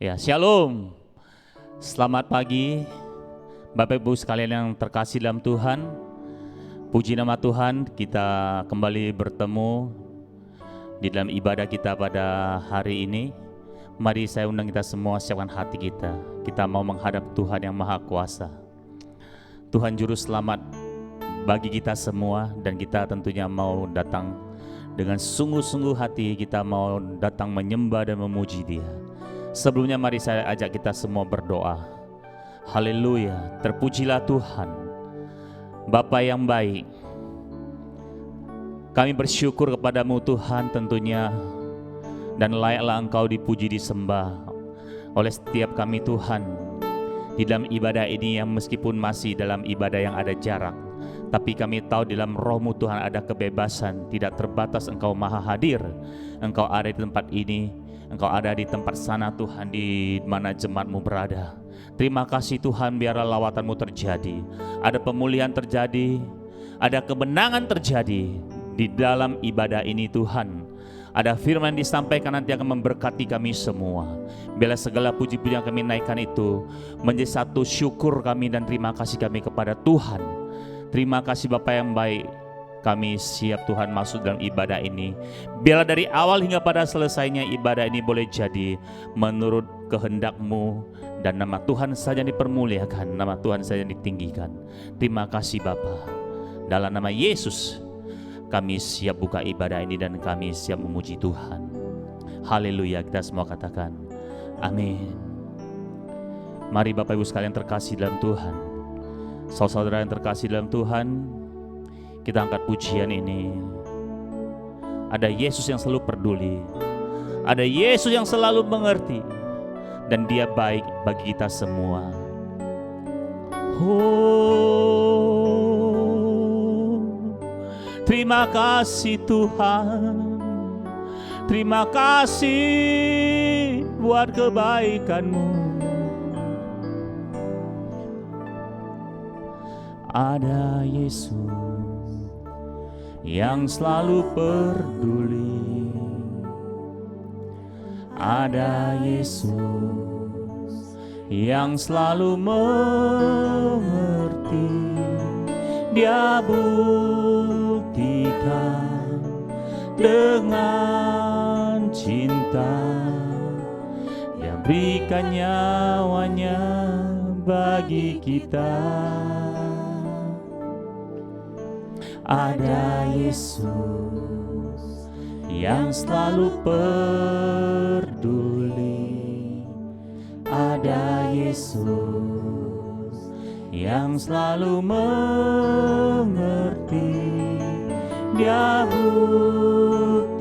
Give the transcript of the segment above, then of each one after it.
Ya, shalom. Selamat pagi Bapak Ibu sekalian yang terkasih dalam Tuhan. Puji nama Tuhan, kita kembali bertemu di dalam ibadah kita pada hari ini. Mari saya undang kita semua siapkan hati kita. Kita mau menghadap Tuhan yang Maha Kuasa. Tuhan Juru Selamat bagi kita semua, dan kita tentunya mau datang dengan sungguh-sungguh hati. Kita mau datang menyembah dan memuji Dia. Sebelumnya mari saya ajak kita semua berdoa. Haleluya, terpujilah Tuhan, Bapa yang baik. Kami bersyukur kepadamu Tuhan tentunya, dan layaklah Engkau dipuji disembah oleh setiap kami Tuhan. Di dalam ibadah ini yang meskipun masih dalam ibadah yang ada jarak, tapi kami tahu di dalam roh-Mu Tuhan ada kebebasan, tidak terbatas. Engkau maha hadir, Engkau ada di tempat ini. Engkau ada di tempat sana Tuhan, di mana jemaat-Mu berada. Terima kasih Tuhan, biarlah lawatan-Mu terjadi. Ada pemulihan terjadi, ada kemenangan terjadi di dalam ibadah ini Tuhan. Ada firman disampaikan nanti akan memberkati kami semua. Biarlah segala puji-puji yang kami naikkan itu menjadi satu syukur kami dan terima kasih kami kepada Tuhan. Terima kasih Bapa yang baik. Kami siap Tuhan masuk dalam ibadah ini. Biarlah dari awal hingga pada selesainya ibadah ini boleh jadi menurut kehendak-Mu, dan nama Tuhan saja dipermuliakan, nama Tuhan saja ditinggikan. Terima kasih Bapa. Dalam nama Yesus kami siap buka ibadah ini dan kami siap memuji Tuhan. Haleluya, kita semua katakan amin. Mari Bapak Ibu sekalian terkasih dalam Tuhan, saudara-saudara yang terkasih dalam Tuhan, kita angkat pujian ini. Ada Yesus yang selalu peduli, ada Yesus yang selalu mengerti, dan Dia baik bagi kita semua. Oh, terima kasih Tuhan, terima kasih buat kebaikan-Mu. Ada Yesus yang selalu peduli, ada Yesus yang selalu mengerti. Dia buktikan dengan cinta, Dia berikan nyawanya bagi kita. Ada Yesus yang selalu peduli, ada Yesus yang selalu mengerti. Dia buktikan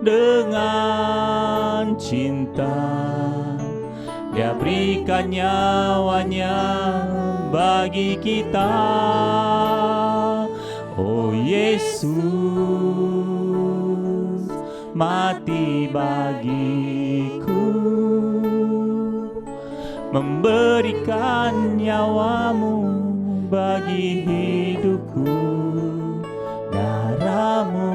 dengan cinta, Dia berikan nyawanya bagi kita. Oh Yesus mati bagiku, memberikan nyawa-Mu bagi hidupku. Darah-Mu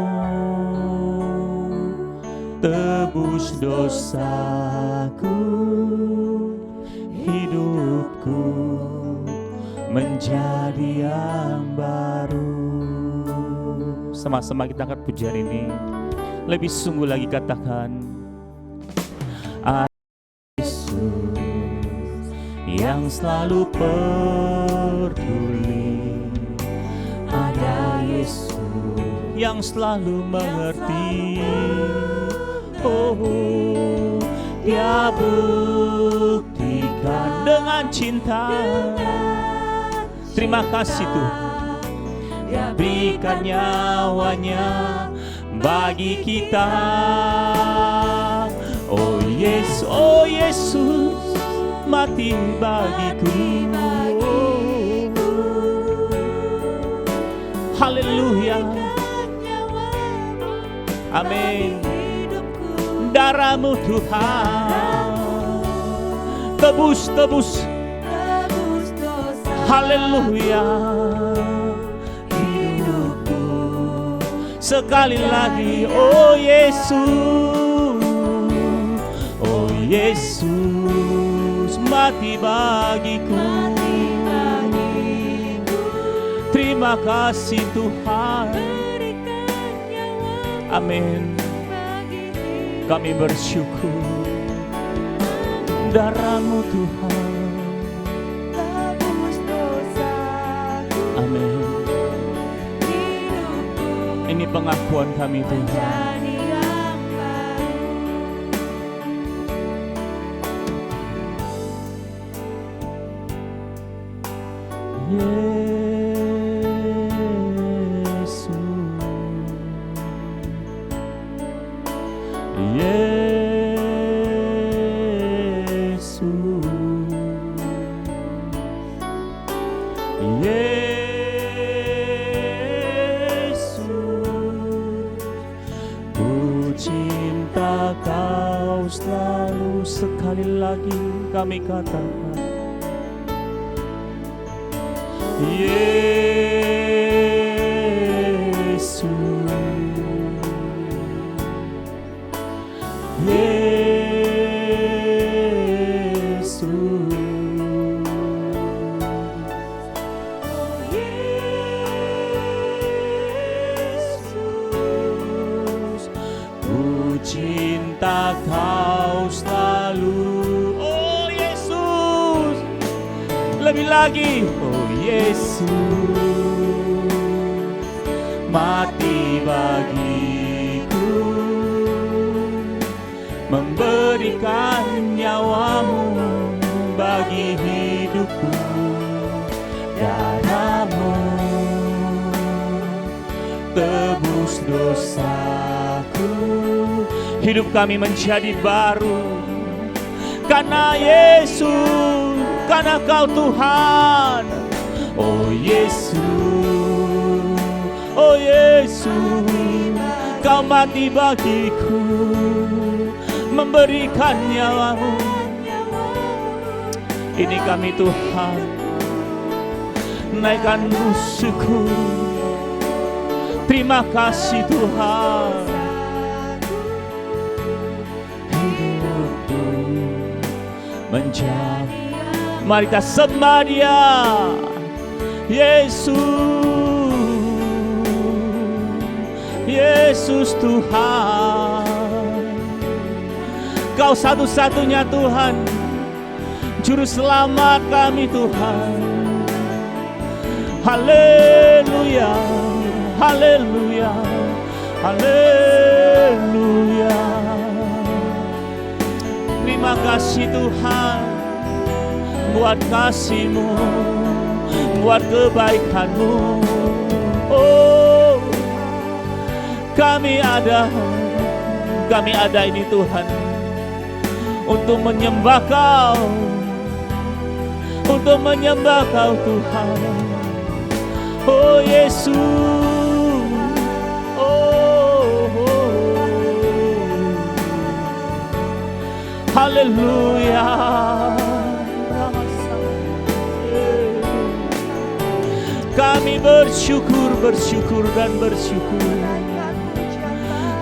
tebus dosaku, hidupku menjadi yang baru. Sama-sama kita angkat pujian ini. Lebih sungguh lagi katakan, ada Yesus yang selalu peduli, ada Yesus yang selalu mengerti. Oh, Dia buktikan dengan cinta. Terima kasih Tuhan, Dia berikan nyawanya bagi kita. Oh Yesus mati bagiku. Haleluya, amin. Darah-Mu Tuhan tebus haleluya. Hidupku sekali lagi, oh Yesus, oh Yesus mati bagiku. Terima kasih Tuhan. Amin. Kami bersyukur. Darah-Mu Tuhan. Amin. Ini pengakuan kami Tuhan. Sekali lagi kami katakan, Yesus, Yesus, Yesus, ku cinta Kau selalu. Oh Yesus, lebih lagi. Oh Yesus, mati bagiku, memberikan nyawa-Mu bagi hidupku. Darah-Mu tebus dosaku. Hidup kami menjadi baru karena Yesus, karena Kau Tuhan. Oh Yesus, oh Yesus, Kau mati bagiku, memberikan nyawa-Mu. Ini kami Tuhan, naikkan syukur. Terima kasih Tuhan. Menjadi, mari kita sembah Dia, Yesus, Yesus Tuhan. Kau satu-satunya Tuhan, Juru Selamat kami Tuhan. Haleluya, haleluya, haleluya. Terima kasih Tuhan buat kasih-Mu, buat kebaikan-Mu. Oh, kami ada ini Tuhan untuk menyembah Kau, untuk menyembah Kau Tuhan. Oh Yesus. Haleluya. Kami bersyukur, bersyukur dan bersyukur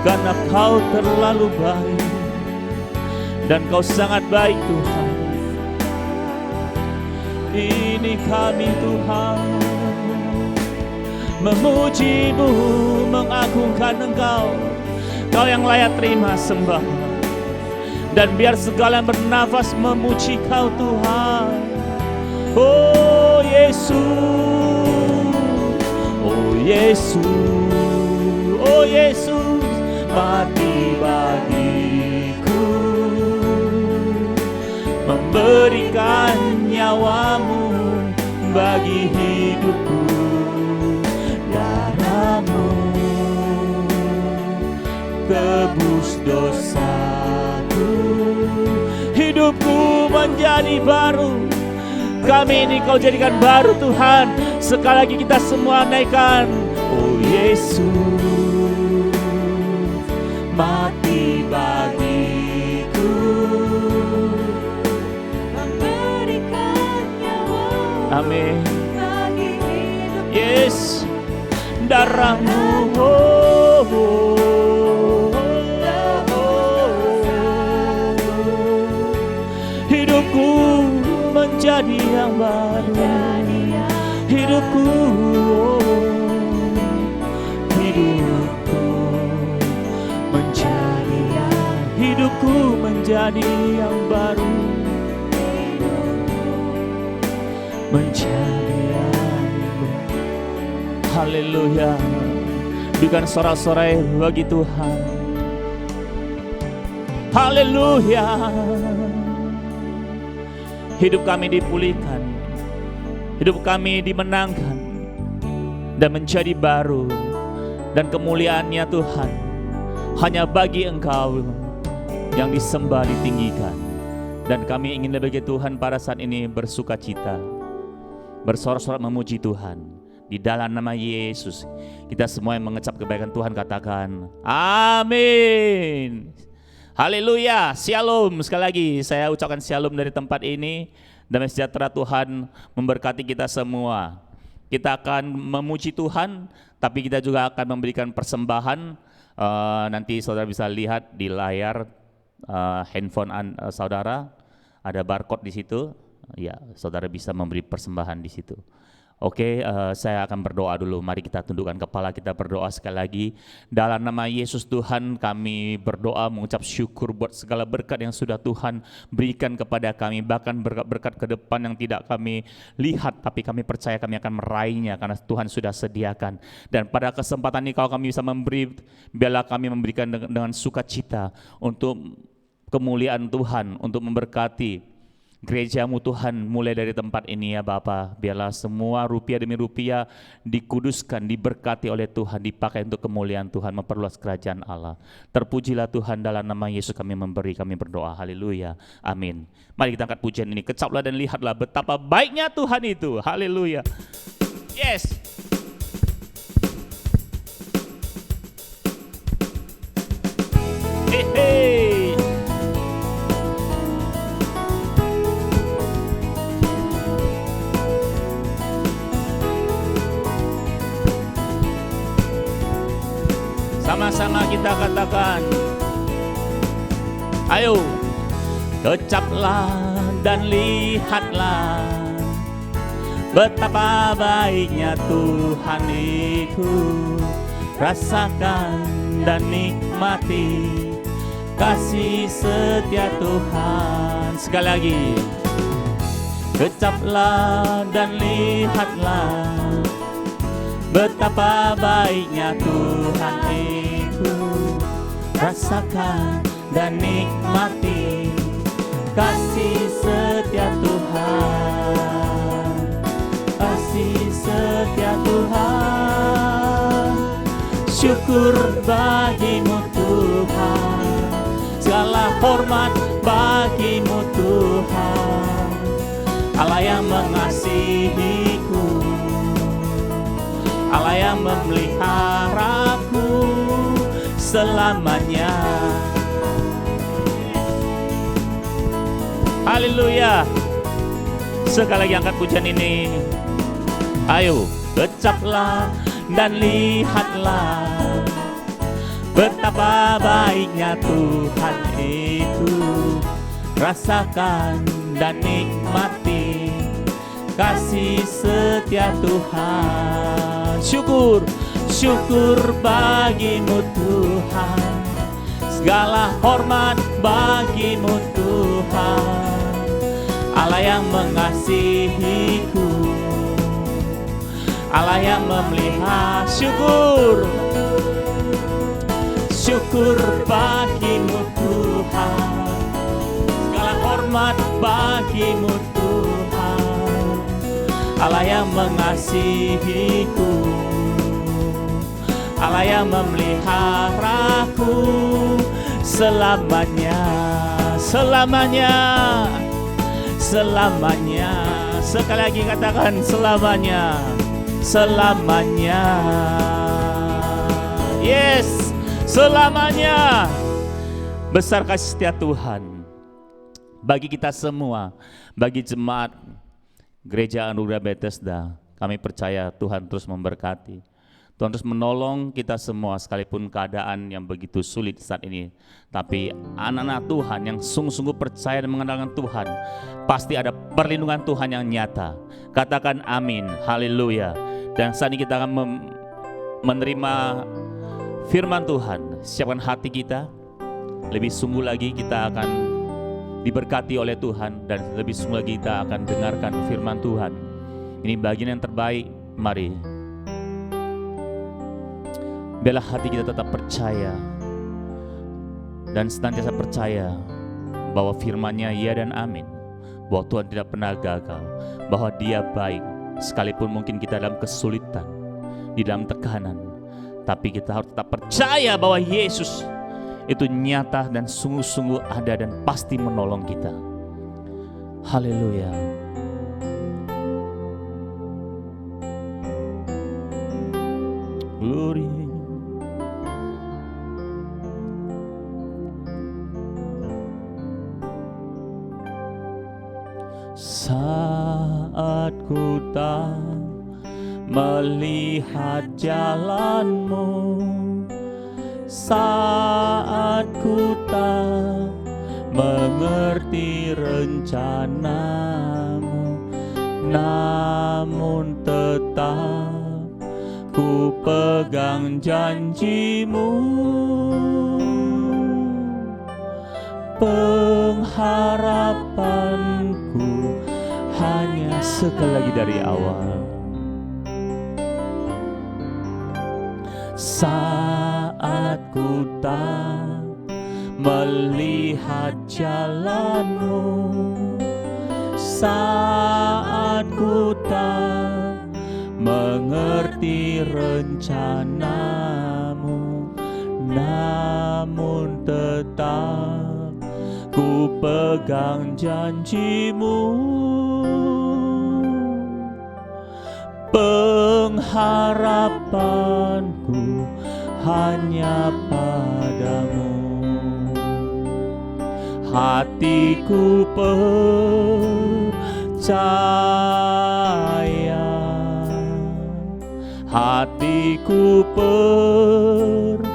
karena Kau terlalu baik dan Kau sangat baik Tuhan. Ini kami Tuhan memuji-Mu, mengagungkan Engkau. Kau yang layak terima sembah. Dan biar segala yang bernafas memuji Kau Tuhan. Oh Yesus, oh Yesus, oh Yesus, mati bagiku, memberikan nyawa-Mu bagi hidupku. Darah-Mu tebus dosa. Hidupku menjadi baru. Kami ini Kau jadikan baru Tuhan. Sekali lagi kita semua naikkan. Oh Yesus, mati bagiku, memberikan nyawa. Amin. Yes, darah-Mu. Oh, oh. yang baru. Hidupku, hidupku menjadi, hidupku menjadi yang baru, menjadi yang baru. Haleluya. Berikan sorak-sorai bagi Tuhan. Haleluya. Hidup kami dipulihkan, hidup kami dimenangkan dan menjadi baru. Dan kemuliaannya Tuhan hanya bagi Engkau yang disembah, ditinggikan. Dan kami ingin bagi Tuhan pada saat ini bersuka cita, bersorak-sorak memuji Tuhan. Di dalam nama Yesus, kita semua yang mengecap kebaikan Tuhan katakan amin. Haleluya, shalom. Sekali lagi saya ucapkan shalom dari tempat ini. Damai sejahtera Tuhan memberkati kita semua. Kita akan memuji Tuhan, tapi kita juga akan memberikan persembahan. Nanti saudara bisa lihat di layar handphone saudara, ada barcode di situ. Ya, saudara bisa memberi persembahan di situ. Oke, saya akan berdoa dulu. Mari kita tundukkan kepala, kita berdoa sekali lagi. Dalam nama Yesus Tuhan, kami berdoa mengucap syukur buat segala berkat yang sudah Tuhan berikan kepada kami. Bahkan berkat-berkat ke depan yang tidak kami lihat, tapi kami percaya kami akan meraihnya karena Tuhan sudah sediakan. Dan pada kesempatan ini kalau kami bisa memberi, biarlah kami memberikan dengan sukacita untuk kemuliaan Tuhan, untuk memberkati gereja-Mu Tuhan mulai dari tempat ini ya Bapa. Biarlah semua rupiah demi rupiah dikuduskan, diberkati oleh Tuhan, dipakai untuk kemuliaan Tuhan, memperluas kerajaan Allah. Terpujilah Tuhan, dalam nama Yesus kami memberi, kami berdoa. Haleluya, amin. Mari kita angkat pujian ini, kecaplah dan lihatlah betapa baiknya Tuhan itu. Haleluya. Yes. Hey. Sama-sama kita katakan, ayo, kecaplah dan lihatlah betapa baiknya Tuhan itu. Rasakan dan nikmati kasih setia Tuhan. Sekali lagi, kecaplah dan lihatlah betapa baiknya Tuhan itu. Rasakan dan nikmati kasih setia Tuhan, kasih setia Tuhan. Syukur bagimu Tuhan, segala hormat bagimu Tuhan. Allah yang mengasihiku, Allah yang memeliharaku selamanya. Haleluya. Sekali lagi angkat pujian ini. Ayo, kecaplah dan lihatlah betapa baiknya Tuhan itu. Rasakan dan nikmati kasih setia Tuhan. Syukur, syukur bagimu Tuhan, segala hormat bagimu Tuhan. Allah yang mengasihiku, Allah yang memelihara. Syukur, syukur bagimu Tuhan, segala hormat bagimu Tuhan. Allah yang mengasihiku, Allah yang memeliharaku selamanya, selamanya, selamanya. Sekali lagi katakan selamanya, selamanya. Yes, selamanya. Besar kasih setia Tuhan bagi kita semua, bagi jemaat Gereja Anugerah Bethesda. Kami percaya Tuhan terus memberkati, Tuhan terus menolong kita semua sekalipun keadaan yang begitu sulit saat ini. Tapi anak-anak Tuhan yang sungguh-sungguh percaya dan mengandalkan Tuhan, pasti ada perlindungan Tuhan yang nyata. Katakan amin, haleluya. Dan saat ini kita akan menerima firman Tuhan. Siapkan hati kita, lebih sungguh lagi kita akan diberkati oleh Tuhan, dan lebih sungguh lagi kita akan dengarkan firman Tuhan. Ini bagian yang terbaik, mari. Biarlah hati kita tetap percaya dan senantiasa percaya bahwa firman-Nya ya dan amin, bahwa Tuhan tidak pernah gagal, bahwa Dia baik sekalipun mungkin kita dalam kesulitan, di dalam tekanan, tapi kita harus tetap percaya bahwa Yesus itu nyata dan sungguh-sungguh ada dan pasti menolong kita. Haleluya. Glory. Saat ku tak melihat jalan-Mu, saat ku tak mengerti rencana-Mu, namun tetap ku pegang janji-Mu. Pengharapanku hanya sekali lagi dari awal. Saat ku tak melihat jalan-Mu, saat ku tak mengerti rencana-Mu, namun tetap ku pegang janji-Mu. Pengharapanku hanya padamu. Hatiku percaya, hatiku percaya,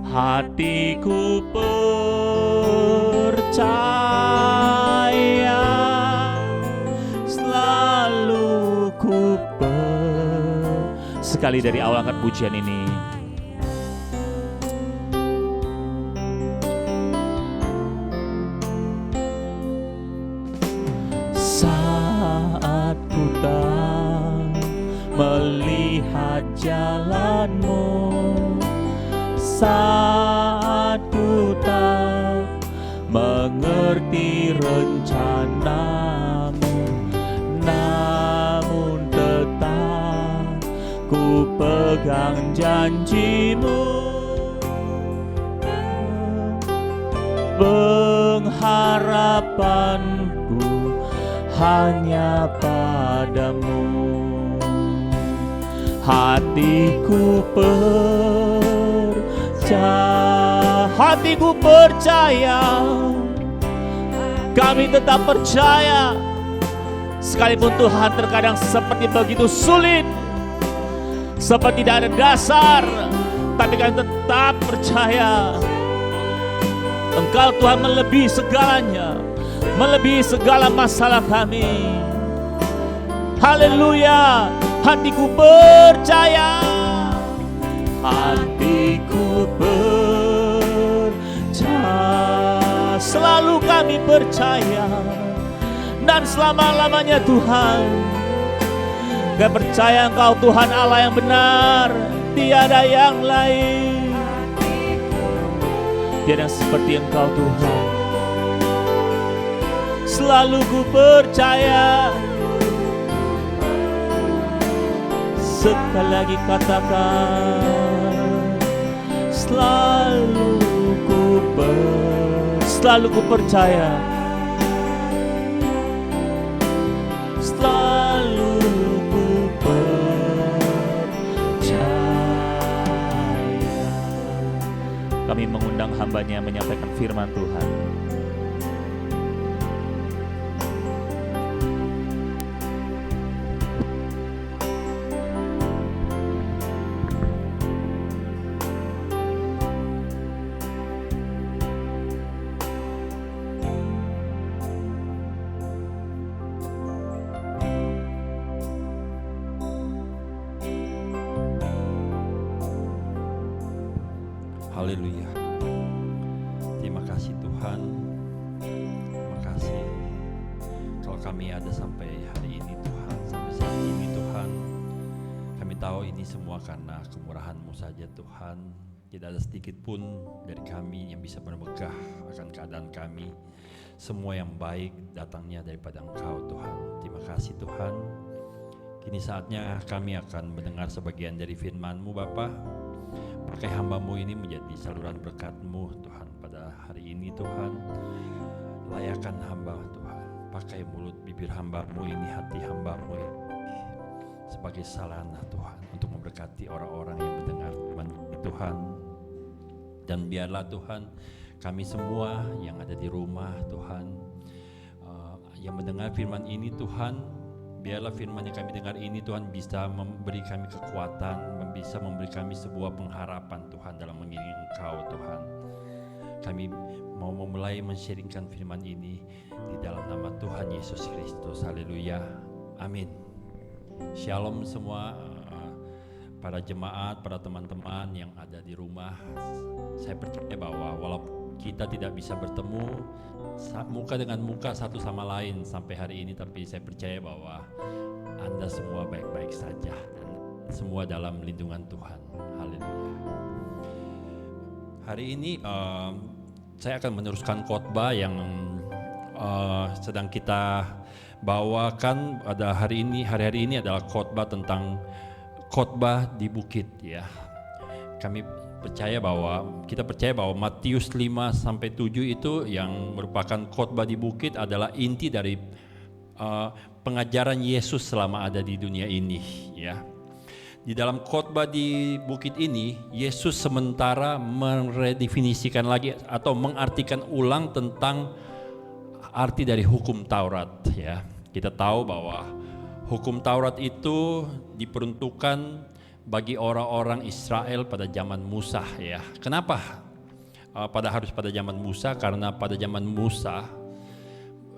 hatiku percaya, selalu ku sekali dari awal angkat pujian ini. Saat ku tak melihat jalan-Mu, saat ku tak mengerti rencana-Mu, namun tetap ku pegang janji-Mu. Pengharapanku hanya padamu. Hatiku percaya, kami tetap percaya, sekalipun Tuhan terkadang seperti begitu sulit, seperti tidak ada dasar, tapi kami tetap percaya Engkau Tuhan melebihi segalanya, melebihi segala masalah kami. Haleluya, hatiku percaya, hatiku percaya, selalu kami percaya, dan selama-lamanya Tuhan. Kami percaya Engkau Tuhan Allah yang benar, tiada yang lain, tiada seperti Engkau Tuhan. Selalu ku percaya, sekali lagi katakan, selalu ku percaya, selalu ku percaya. Kami mengundang hamba-Nya menyampaikan firman Tuhan. Haleluya. Terima kasih Tuhan. Terima kasih kalau kami ada sampai hari ini Tuhan, sampai saat ini Tuhan. Kami tahu ini semua karena kemurahan-Mu saja Tuhan. Tidak ada sedikit pun dari kami yang bisa bermegah akan keadaan kami. Semua yang baik datangnya daripada Engkau Tuhan. Terima kasih Tuhan. Kini saatnya kami akan mendengar sebagian dari firman-Mu Bapa. Pakai hamba-Mu ini menjadi saluran berkat-Mu Tuhan pada hari ini Tuhan. Layakan hamba Tuhan. Pakai mulut bibir hamba-Mu ini, hati hamba-Mu ini sebagai sarana Tuhan untuk memberkati orang-orang yang mendengar firman Tuhan. Dan biarlah Tuhan kami semua yang ada di rumah Tuhan, yang mendengar firman ini Tuhan, biarlah firman yang kami dengar ini Tuhan bisa memberi kami kekuatan, bisa memberi kami sebuah pengharapan Tuhan dalam mengiringi Engkau Tuhan. Kami mau memulai men-sharingkan firman ini di dalam nama Tuhan Yesus Kristus. Haleluya. Amin. Shalom semua para jemaat, para teman-teman yang ada di rumah. Saya percaya bahwa walaupun kita tidak bisa bertemu muka dengan muka satu sama lain sampai hari ini, tapi saya percaya bahwa Anda semua baik-baik saja dan semua dalam lindungan Tuhan. Haleluya. Hari ini saya akan meneruskan khotbah yang sedang kita bawakan pada hari-hari ini adalah khotbah tentang khotbah di bukit ya. Kita percaya bahwa Matius 5 sampai 7 itu yang merupakan khotbah di bukit adalah inti dari pengajaran Yesus selama ada di dunia ini ya. Di dalam khotbah di bukit ini, Yesus sementara meredefinisikan lagi atau mengartikan ulang tentang arti dari hukum Taurat ya. Kita tahu bahwa hukum Taurat itu diperuntukkan bagi orang-orang Israel pada zaman Musa ya. Kenapa harus pada zaman Musa? Karena pada zaman Musa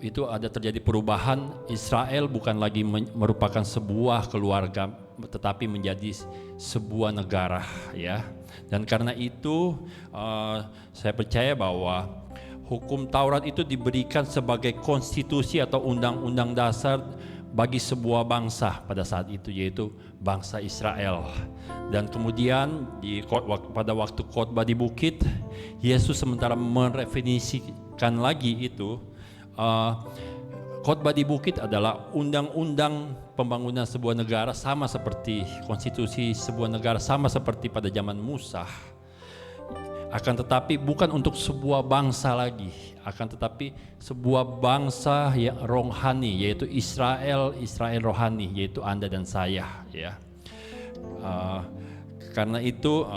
itu ada terjadi perubahan. Israel bukan lagi merupakan sebuah keluarga, tetapi menjadi sebuah negara ya. Dan karena itu saya percaya bahwa hukum Taurat itu diberikan sebagai konstitusi atau undang-undang dasar bagi sebuah bangsa pada saat itu, yaitu bangsa Israel. Dan kemudian pada waktu khotbah di bukit, Yesus sementara meredefinisikan lagi itu. Khotbah di bukit adalah undang-undang pembangunan sebuah negara, sama seperti konstitusi sebuah negara, sama seperti pada zaman Musa. Akan tetapi bukan untuk sebuah bangsa lagi, akan tetapi sebuah bangsa yang rohani, yaitu Israel rohani, yaitu Anda dan saya ya. Karena itu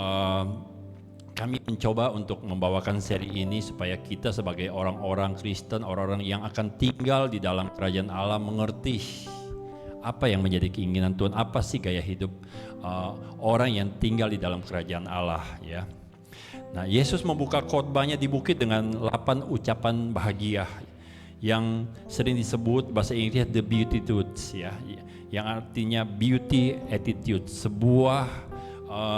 kami mencoba untuk membawakan seri ini supaya kita sebagai orang-orang Kristen, orang-orang yang akan tinggal di dalam kerajaan Allah mengerti apa yang menjadi keinginan Tuhan, apa sih gaya hidup orang yang tinggal di dalam kerajaan Allah ya. Nah, Yesus membuka khotbahnya di bukit dengan 8 ucapan bahagia yang sering disebut bahasa Inggris the beatitudes ya, yang artinya beauty attitude, sebuah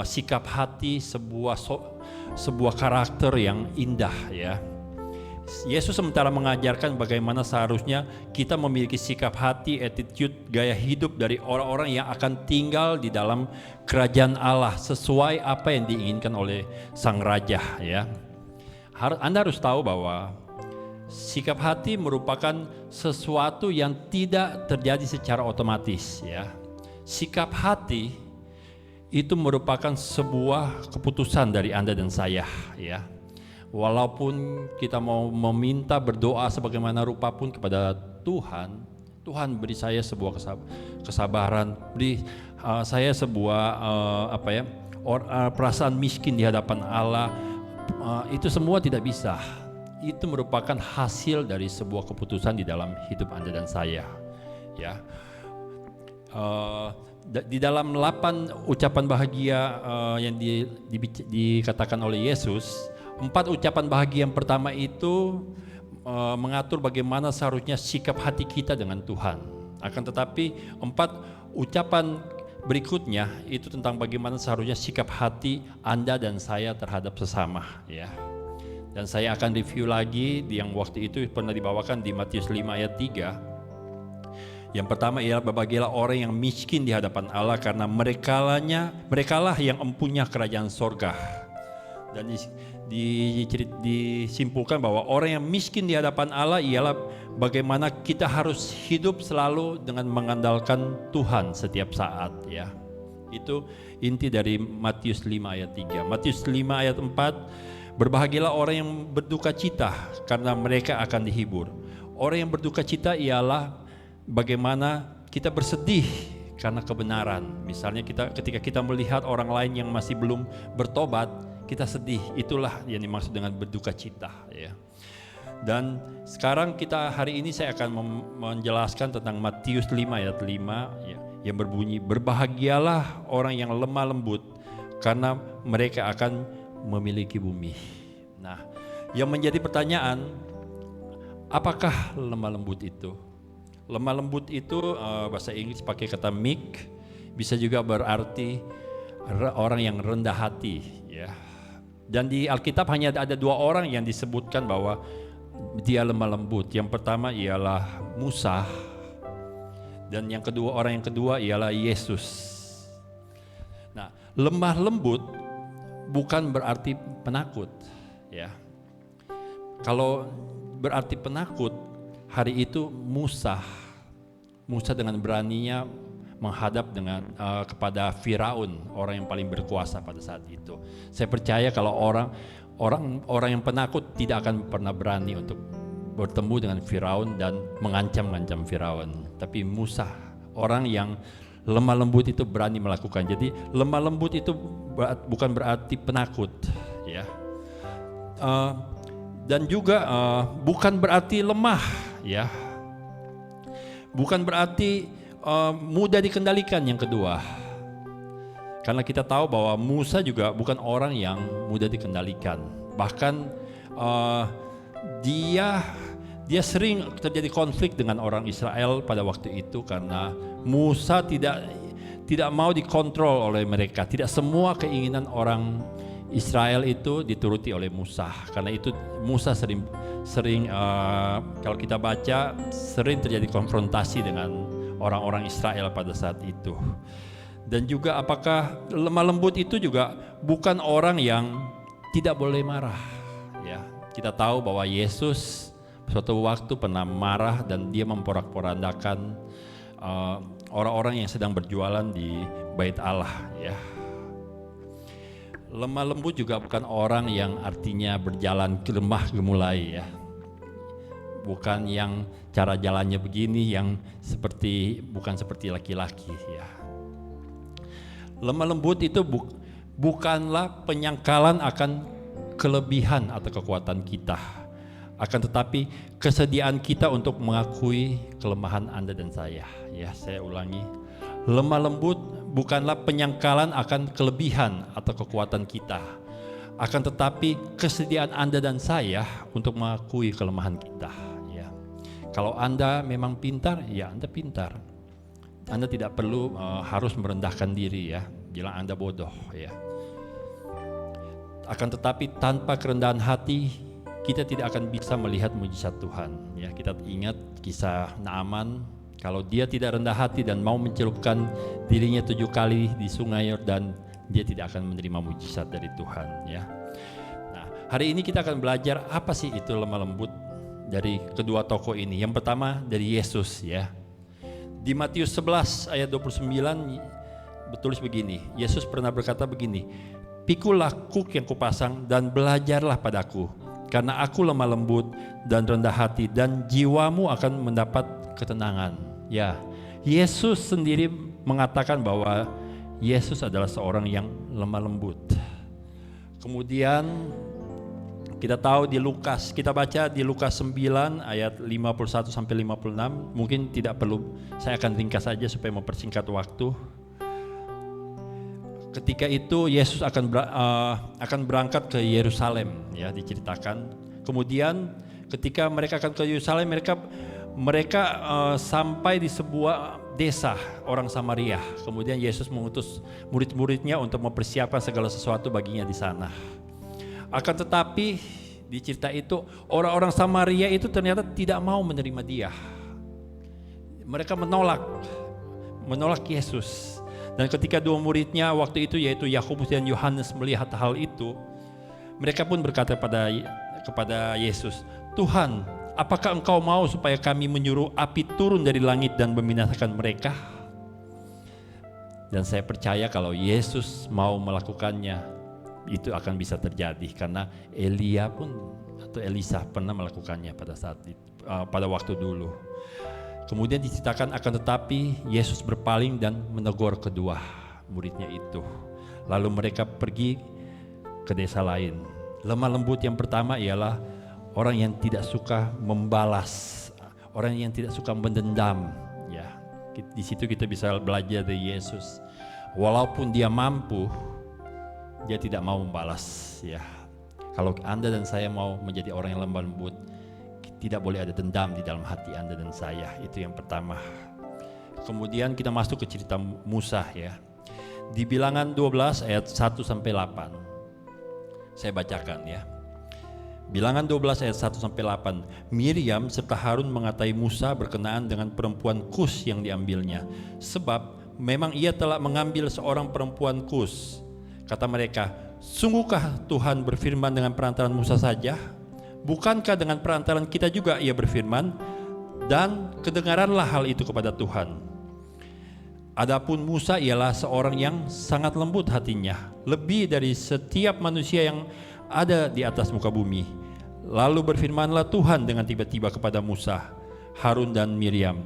sikap hati, sebuah karakter yang indah ya. Yesus sementara mengajarkan bagaimana seharusnya kita memiliki sikap hati, attitude, gaya hidup dari orang-orang yang akan tinggal di dalam kerajaan Allah sesuai apa yang diinginkan oleh Sang Raja ya. Anda harus tahu bahwa sikap hati merupakan sesuatu yang tidak terjadi secara otomatis ya. Sikap hati itu merupakan sebuah keputusan dari Anda dan saya ya. Walaupun kita mau meminta berdoa sebagaimana rupa pun kepada Tuhan, Tuhan beri saya sebuah kesabaran, beri saya sebuah perasaan miskin di hadapan Allah. Itu semua tidak bisa. Itu merupakan hasil dari sebuah keputusan di dalam hidup Anda dan saya ya. Di dalam 8 ucapan bahagia yang dikatakan oleh Yesus, 4 ucapan bahagia yang pertama itu mengatur bagaimana seharusnya sikap hati kita dengan Tuhan. Akan tetapi 4 ucapan berikutnya itu tentang bagaimana seharusnya sikap hati Anda dan saya terhadap sesama, ya. Dan saya akan review lagi yang waktu itu pernah dibawakan di Matius 5 ayat 3. Yang pertama ialah berbahagialah orang yang miskin di hadapan Allah, karena merekalah yang empunya kerajaan sorga. Dan disimpulkan bahwa orang yang miskin di hadapan Allah ialah bagaimana kita harus hidup selalu dengan mengandalkan Tuhan setiap saat, ya. Itu inti dari Matius 5 ayat 3. Matius 5 ayat 4, berbahagialah orang yang berduka cita karena mereka akan dihibur. Orang yang berduka cita ialah bagaimana kita bersedih karena kebenaran. Misalnya ketika kita melihat orang lain yang masih belum bertobat, kita sedih. Itulah yang dimaksud dengan berduka cita, ya. Dan sekarang hari ini saya akan menjelaskan tentang Matius 5 ayat 5, ya, yang berbunyi, berbahagialah orang yang lemah lembut karena mereka akan memiliki bumi. Nah, yang menjadi pertanyaan, apakah lemah lembut itu? Lemah lembut itu bahasa Inggris pakai kata meek, bisa juga berarti orang yang rendah hati, ya. Dan di Alkitab hanya ada 2 orang yang disebutkan bahwa dia lemah lembut. Yang pertama ialah Musa, dan orang yang kedua ialah Yesus. Nah, lemah lembut bukan berarti penakut, ya. Kalau berarti penakut, hari itu Musa dengan beraninya menghadap kepada Firaun, orang yang paling berkuasa pada saat itu. Saya percaya kalau orang yang penakut tidak akan pernah berani untuk bertemu dengan Firaun dan mengancam Firaun. Tapi Musa, orang yang lemah lembut itu, berani melakukan. Jadi lemah lembut itu bukan berarti penakut, ya. Dan juga bukan berarti lemah, ya. Bukan berarti mudah dikendalikan yang kedua. Karena kita tahu bahwa Musa juga bukan orang yang mudah dikendalikan. Bahkan dia sering terjadi konflik dengan orang Israel pada waktu itu karena Musa tidak mau dikontrol oleh mereka. Tidak semua keinginan orang Israel itu dituruti oleh Musa. Karena itu Musa sering kalau kita baca sering terjadi konfrontasi dengan orang-orang Israel pada saat itu. Dan juga apakah lemah lembut itu juga bukan orang yang tidak boleh marah, ya. Kita tahu bahwa Yesus suatu waktu pernah marah dan dia memporak-porandakan orang-orang yang sedang berjualan di Bait Allah, ya. Lemah lembut juga bukan orang yang artinya berjalan lemah gemulai, ya. Bukan yang cara jalannya begini yang bukan seperti laki-laki, ya. Lemah lembut itu bukanlah penyangkalan akan kelebihan atau kekuatan kita, akan tetapi kesediaan kita untuk mengakui kelemahan Anda dan saya, ya. Saya ulangi, lemah lembut bukanlah penyangkalan akan kelebihan atau kekuatan kita, akan tetapi kesediaan Anda dan saya untuk mengakui kelemahan kita, ya. Kalau Anda memang pintar, ya Anda pintar. Anda tidak perlu harus merendahkan diri, ya, bilang Anda bodoh, ya. Akan tetapi tanpa kerendahan hati kita tidak akan bisa melihat mujizat Tuhan, ya. Kita ingat kisah Naaman, kalau dia tidak rendah hati dan mau mencelupkan dirinya 7 kali di sungai Yordan, dia tidak akan menerima mujizat dari Tuhan, ya. Nah, hari ini kita akan belajar apa sih itu lemah lembut dari kedua tokoh ini. Yang pertama dari Yesus, ya. Di Matius 11 ayat 29 bertulis begini, Yesus pernah berkata begini, "Pikulah kuk yang kupasang dan belajarlah padaku, karena aku lemah lembut dan rendah hati, dan jiwamu akan mendapat ketenangan." Ya, Yesus sendiri mengatakan bahwa Yesus adalah seorang yang lemah lembut. Kemudian kita tahu di Lukas, kita baca di Lukas 9 ayat 51 sampai 56, mungkin tidak perlu, saya akan ringkas saja supaya mempersingkat waktu. Ketika itu Yesus akan berangkat ke Yerusalem, ya, diceritakan. Kemudian ketika mereka akan ke Yerusalem, mereka mereka sampai di sebuah desa orang Samaria. Kemudian Yesus mengutus murid-muridnya untuk mempersiapkan segala sesuatu baginya di sana. Akan tetapi di cerita itu orang-orang Samaria itu ternyata tidak mau menerima dia. Mereka menolak Yesus. Dan ketika dua muridnya waktu itu yaitu Yakobus dan Yohanes melihat hal itu, mereka pun berkata kepada Yesus, "Tuhan, apakah engkau mau supaya kami menyuruh api turun dari langit dan membinasakan mereka?" Dan saya percaya kalau Yesus mau melakukannya, itu akan bisa terjadi karena Elia pun atau Elisa pernah melakukannya pada saat itu, pada waktu dulu. Kemudian diceritakan akan tetapi Yesus berpaling dan menegur kedua muridnya itu. Lalu mereka pergi ke desa lain. Lemah lembut yang pertama ialah orang yang tidak suka membalas, orang yang tidak suka mendendam. Ya, di situ kita bisa belajar dari Yesus. Walaupun dia mampu, dia tidak mau membalas. Ya, kalau Anda dan saya mau menjadi orang yang lemah lembut, tidak boleh ada dendam di dalam hati Anda dan saya. Itu yang pertama. Kemudian kita masuk ke cerita Musa ya. Di Bilangan 12 ayat 1 sampai 8. Saya bacakan ya. Bilangan 12 ayat 1 sampai 8. Miriam serta Harun mengatai Musa berkenaan dengan perempuan Kus yang diambilnya, sebab memang ia telah mengambil seorang perempuan Kus. Kata mereka, "Sungguhkah Tuhan berfirman dengan perantaran Musa saja? Bukankah dengan perantaran kita juga ia berfirman?" Dan kedengaranlah hal itu kepada Tuhan. Adapun Musa ialah seorang yang sangat lembut hatinya, lebih dari setiap manusia yang ada di atas muka bumi. Lalu berfirmanlah Tuhan dengan tiba-tiba kepada Musa, Harun dan Miriam,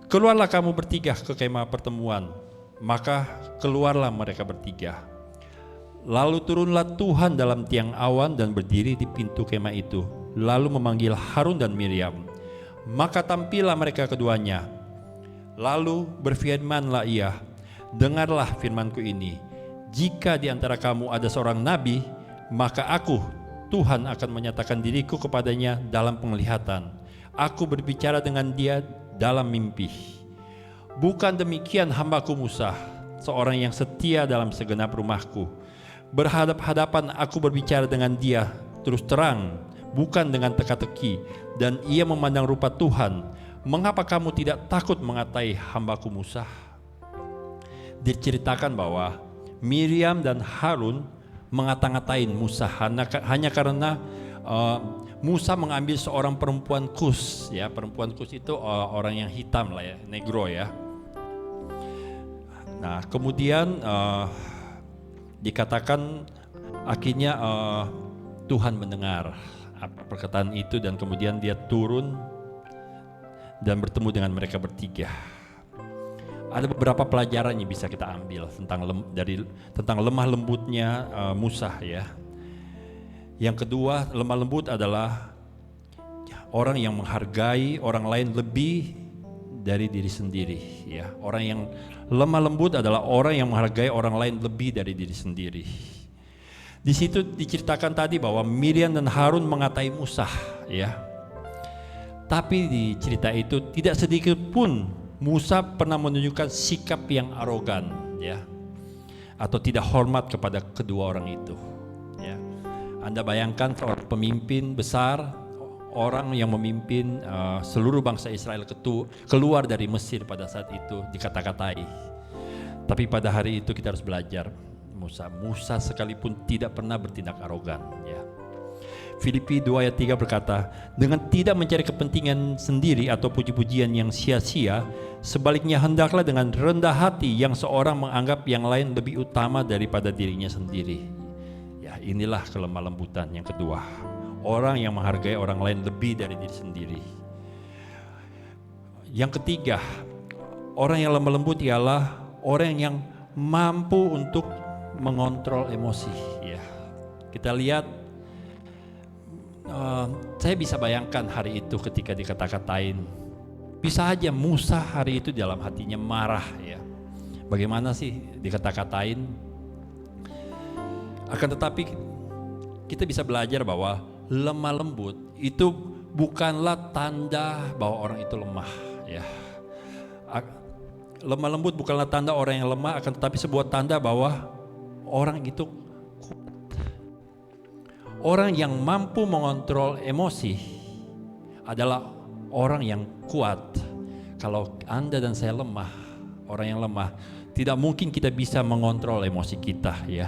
"Keluarlah kamu bertiga ke kemah pertemuan." Maka keluarlah mereka bertiga. Lalu turunlah Tuhan dalam tiang awan dan berdiri di pintu kemah itu, lalu memanggil Harun dan Miriam. Maka tampillah mereka keduanya. Lalu berfirmanlah ia, "Dengarlah firmanku ini, jika di antara kamu ada seorang nabi, maka aku, Tuhan akan menyatakan diriku kepadanya dalam penglihatan. Aku berbicara dengan dia dalam mimpi. Bukan demikian hambaku Musa, seorang yang setia dalam segenap rumahku. Berhadap-hadapan aku berbicara dengan dia terus terang, bukan dengan teka-teki, dan ia memandang rupa Tuhan. Mengapa kamu tidak takut mengatai hambaku Musa?" Diceritakan bahwa Miriam dan Harun mengata-ngatain Musa hanya karena Musa mengambil seorang perempuan Kus. Ya, perempuan Kus itu orang yang hitam lah ya, negro ya. Nah, kemudian dikatakan akhirnya Tuhan mendengar perkataan itu dan kemudian dia turun dan bertemu dengan mereka bertiga. Ada beberapa pelajaran yang bisa kita ambil tentang lemah lembutnya Musa ya. Yang kedua, lemah lembut adalah orang yang menghargai orang lain lebih dari diri sendiri ya. Orang yang lemah lembut adalah orang yang menghargai orang lain lebih dari diri sendiri. Di situ diceritakan tadi bahwa Miriam dan Harun mengatai Musa ya. Tapi di cerita itu tidak sedikit pun Musa pernah menunjukkan sikap yang arogan ya, atau tidak hormat kepada kedua orang itu ya. Anda bayangkan seorang pemimpin besar, orang yang memimpin seluruh bangsa Israel keluar dari Mesir pada saat itu dikata-katai. Tapi pada hari itu kita harus belajar Musa sekalipun tidak pernah bertindak arogan ya. Filipi 2 ayat 3 berkata, "Dengan tidak mencari kepentingan sendiri atau puji-pujian yang sia-sia, sebaliknya hendaklah dengan rendah hati yang seorang menganggap yang lain lebih utama daripada dirinya sendiri." Ya, inilah kelemah lembutan yang kedua. Orang yang menghargai orang lain lebih dari diri sendiri. Yang ketiga, orang yang lemah lembut ialah orang yang mampu untuk mengontrol emosi ya. Kita lihat saya bisa bayangkan hari itu ketika dikata-katain. Bisa aja Musa hari itu dalam hatinya marah ya. Bagaimana sih dikata-katain? Akan tetapi kita bisa belajar bahwa lemah lembut itu bukanlah tanda bahwa orang itu lemah, ya. Lemah lembut bukanlah tanda orang yang lemah, akan tetapi sebuah tanda bahwa orang itu kuat. Orang yang mampu mengontrol emosi adalah orang yang kuat. Kalau Anda dan saya lemah, orang yang lemah, tidak mungkin kita bisa mengontrol emosi kita, ya.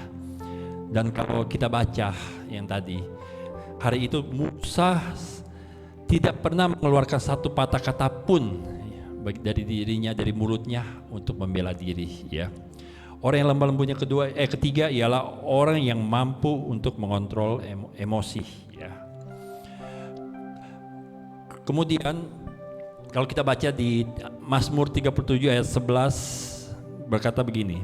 Dan kalau kita baca yang tadi, hari itu Musa tidak pernah mengeluarkan satu patah kata pun dari dirinya, dari mulutnya untuk membela diri, ya. Orang yang lemah lembutnya ketiga ialah orang yang mampu untuk mengontrol emosi, ya. Kemudian kalau kita baca di Mazmur 37 ayat 11 berkata begini,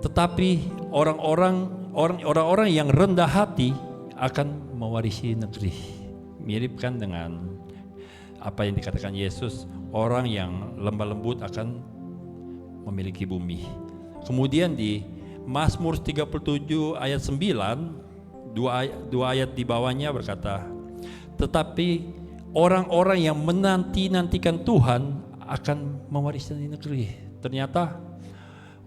tetapi orang-orang yang rendah hati akan mewarisi negeri. Mirip kan dengan apa yang dikatakan Yesus, orang yang lemah lembut akan memiliki bumi. Kemudian di Mazmur 37 ayat 9, dua ayat di bawahnya berkata, tetapi orang-orang yang menanti-nantikan Tuhan akan mewarisi negeri. Ternyata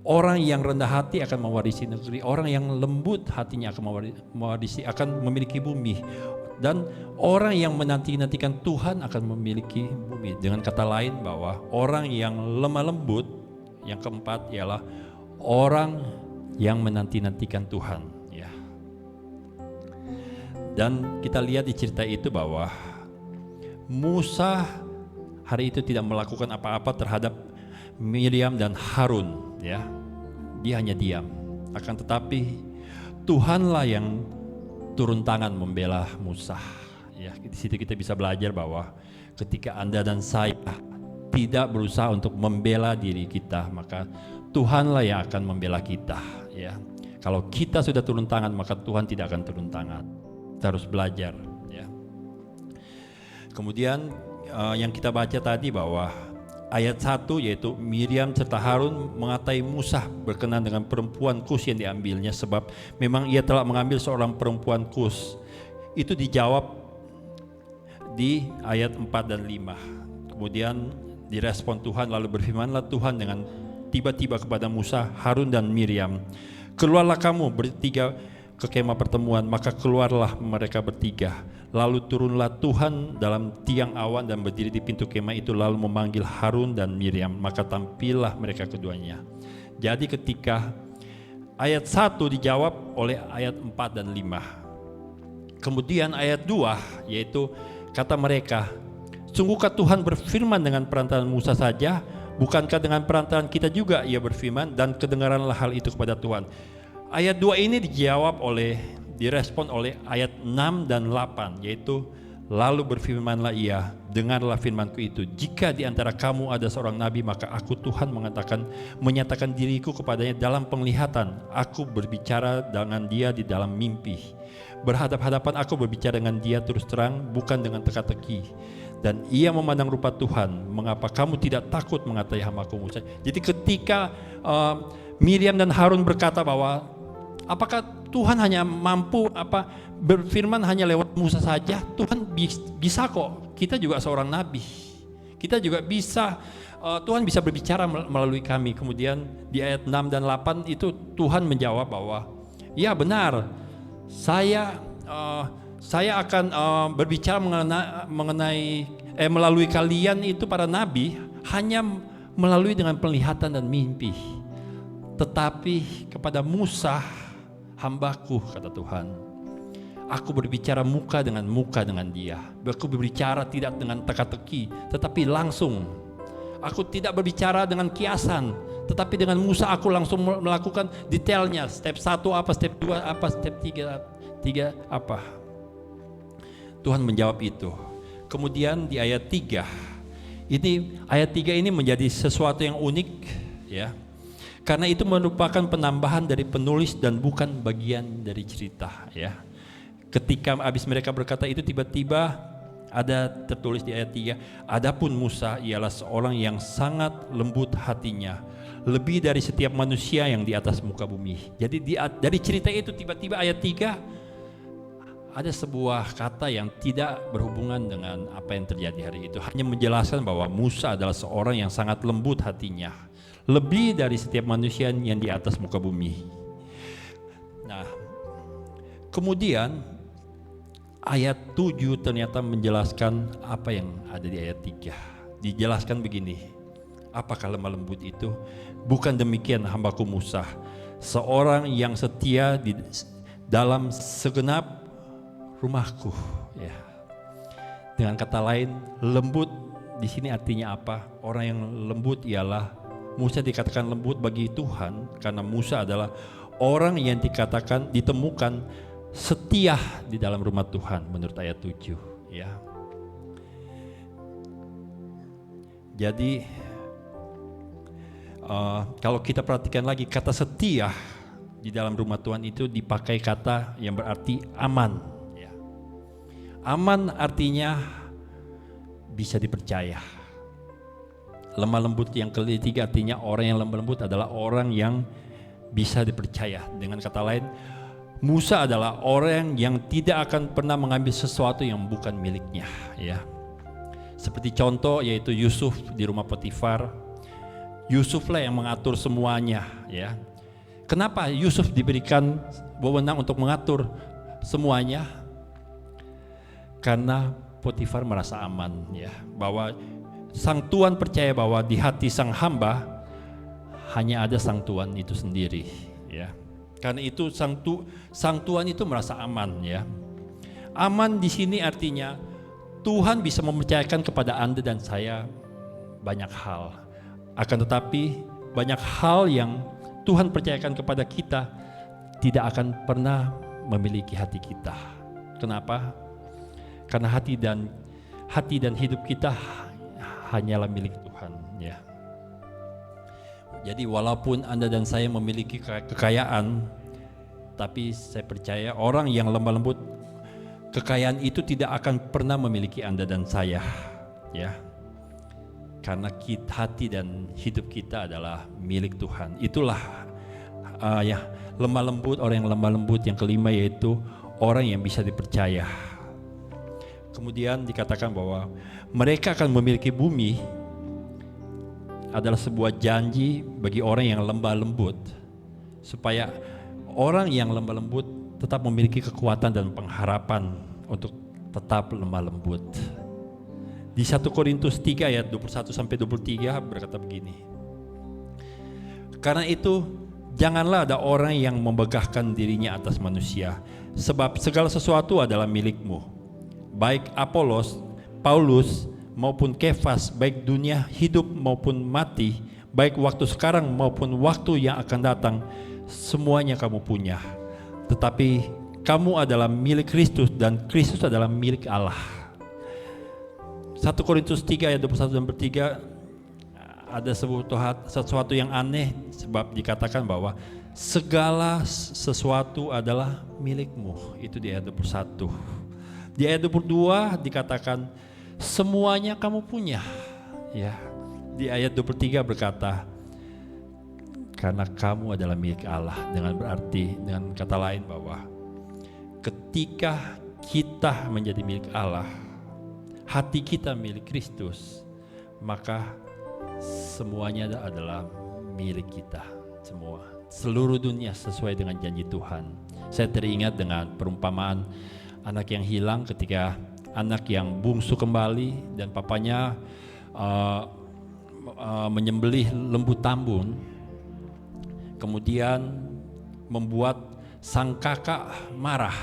orang yang rendah hati akan mewarisi negeri, orang yang lembut hatinya akan akan memiliki bumi. Dan orang yang menanti-nantikan Tuhan akan memiliki bumi. Dengan kata lain bahwa orang yang lemah lembut, yang keempat ialah orang yang menanti-nantikan Tuhan, ya. Dan kita lihat di cerita itu bahwa Musa hari itu tidak melakukan apa-apa terhadap Miriam dan Harun, ya. Dia hanya diam. Akan tetapi Tuhanlah yang turun tangan membela Musa, ya. Di situ kita bisa belajar bahwa ketika Anda dan saya tidak berusaha untuk membela diri kita, maka Tuhanlah yang akan membela kita, ya. Kalau kita sudah turun tangan, maka Tuhan tidak akan turun tangan. Kita harus belajar, ya. Kemudian yang kita baca tadi bahwa ayat 1 yaitu Miriam serta Harun mengatai Musa berkenan dengan perempuan Kus yang diambilnya, sebab memang ia telah mengambil seorang perempuan Kus. Itu dijawab di ayat 4 dan 5. Kemudian direspon Tuhan, lalu berfirmanlah Tuhan dengan tiba-tiba kepada Musa, Harun dan Miriam, keluarlah kamu bertiga ke kemah pertemuan. Maka keluarlah mereka bertiga. Lalu turunlah Tuhan dalam tiang awan dan berdiri di pintu kemah itu, lalu memanggil Harun dan Miriam. Maka tampillah mereka keduanya. Jadi ketika ayat 1 dijawab oleh ayat 4 dan 5. Kemudian ayat 2 yaitu kata mereka, sungguhkah Tuhan berfirman dengan perantaraan Musa saja? Bukankah dengan perantaraan kita juga ia berfirman? Dan kedengaranlah hal itu kepada Tuhan. Ayat 2 ini direspon oleh ayat 6 dan 8, yaitu lalu berfirmanlah ia, dengarlah firmanku itu, jika di antara kamu ada seorang nabi, maka aku Tuhan menyatakan diriku kepadanya dalam penglihatan. Aku berbicara dengan dia di dalam mimpi. Berhadap-hadapan aku berbicara dengan dia terus terang, bukan dengan teka-teki. Dan ia memandang rupa Tuhan. Mengapa kamu tidak takut mengatai hamba-Ku Musa? Jadi ketika Miriam dan Harun berkata bahwa apakah Tuhan hanya mampu berfirman hanya lewat Musa saja? Tuhan bisa kok. Kita juga seorang nabi. Kita juga bisa, Tuhan bisa berbicara melalui kami. Kemudian di ayat 6 dan 8 itu Tuhan menjawab bahwa ya benar, saya akan berbicara mengenai melalui kalian itu para nabi hanya melalui dengan penglihatan dan mimpi. Tetapi kepada Musa hamba-Ku, kata Tuhan, aku berbicara muka dengan dia. Aku berbicara tidak dengan teka-teki, tetapi langsung. Aku tidak berbicara dengan kiasan, tetapi dengan Musa aku langsung melakukan detailnya. Step 1 apa, step 2 apa, step 3 apa. Tuhan menjawab itu. Kemudian di ayat 3, ayat 3 ini menjadi sesuatu yang unik, ya. Karena itu merupakan penambahan dari penulis dan bukan bagian dari cerita, ya. Ketika habis mereka berkata itu, tiba-tiba ada tertulis di ayat 3, adapun Musa ialah seorang yang sangat lembut hatinya, lebih dari setiap manusia yang di atas muka bumi. Jadi dari cerita itu tiba-tiba ayat 3 ada sebuah kata yang tidak berhubungan dengan apa yang terjadi hari itu. Hanya menjelaskan bahwa Musa adalah seorang yang sangat lembut hatinya. Lebih dari setiap manusia yang di atas muka bumi. Nah, kemudian ayat 7 ternyata menjelaskan apa yang ada di ayat 3. Dijelaskan begini, apakah lemah lembut itu? Bukan demikian hambaku Musa, seorang yang setia di dalam segenap rumahku, ya. Dengan kata lain, lembut di sini artinya apa? Orang yang lembut ialah Musa dikatakan lembut bagi Tuhan karena Musa adalah orang yang ditemukan setia di dalam rumah Tuhan menurut ayat 7, ya. Jadi kalau kita perhatikan lagi kata setia di dalam rumah Tuhan itu dipakai kata yang berarti aman. Aman artinya bisa dipercaya. Lemah lembut yang ketiga artinya orang yang lemah lembut adalah orang yang bisa dipercaya. Dengan kata lain, Musa adalah orang yang tidak akan pernah mengambil sesuatu yang bukan miliknya, ya. Seperti contoh yaitu Yusuf di rumah Potifar. Yusuflah yang mengatur semuanya, ya. Kenapa Yusuf diberikan wewenang untuk mengatur semuanya? Karena Potifar merasa aman, ya, bahwa sang tuan percaya bahwa di hati sang hamba hanya ada sang tuan itu sendiri, ya. Karena itu sang tuan itu merasa aman, ya. Aman di sini artinya Tuhan bisa mempercayakan kepada Anda dan saya banyak hal. Akan tetapi banyak hal yang Tuhan percayakan kepada kita tidak akan pernah memiliki hati kita. Kenapa? Karena hati dan hidup kita hanyalah milik Tuhan, ya. Jadi walaupun Anda dan saya memiliki kekayaan, tapi saya percaya orang yang lemah lembut, kekayaan itu tidak akan pernah memiliki Anda dan saya, ya. Karena hati dan hidup kita adalah milik Tuhan. Itulah ya, lemah lembut, orang yang lemah lembut yang kelima yaitu orang yang bisa dipercaya. Kemudian dikatakan bahwa mereka akan memiliki bumi adalah sebuah janji bagi orang yang lemah lembut, supaya orang yang lemah lembut tetap memiliki kekuatan dan pengharapan untuk tetap lemah lembut. Di 1 Korintus 3 ayat 21-23 berkata begini, karena itu janganlah ada orang yang membegahkan dirinya atas manusia, sebab segala sesuatu adalah milikmu. Baik Apolos, Paulus maupun Kefas, baik dunia hidup maupun mati, baik waktu sekarang maupun waktu yang akan datang, semuanya kamu punya. Tetapi kamu adalah milik Kristus dan Kristus adalah milik Allah. 1 Korintus 3 ayat 21-23 ada sesuatu yang aneh, sebab dikatakan bahwa segala sesuatu adalah milikmu. Itu di ayat 21. Di ayat 22 dikatakan semuanya kamu punya, ya. Di ayat 23 berkata karena kamu adalah milik Allah, dengan kata lain bahwa ketika kita menjadi milik Allah, hati kita milik Kristus, maka semuanya adalah milik kita semua. Seluruh dunia sesuai dengan janji Tuhan. Saya teringat dengan perumpamaan anak yang hilang ketika anak yang bungsu kembali dan papanya menyembelih lembu tambun, kemudian membuat sang kakak marah.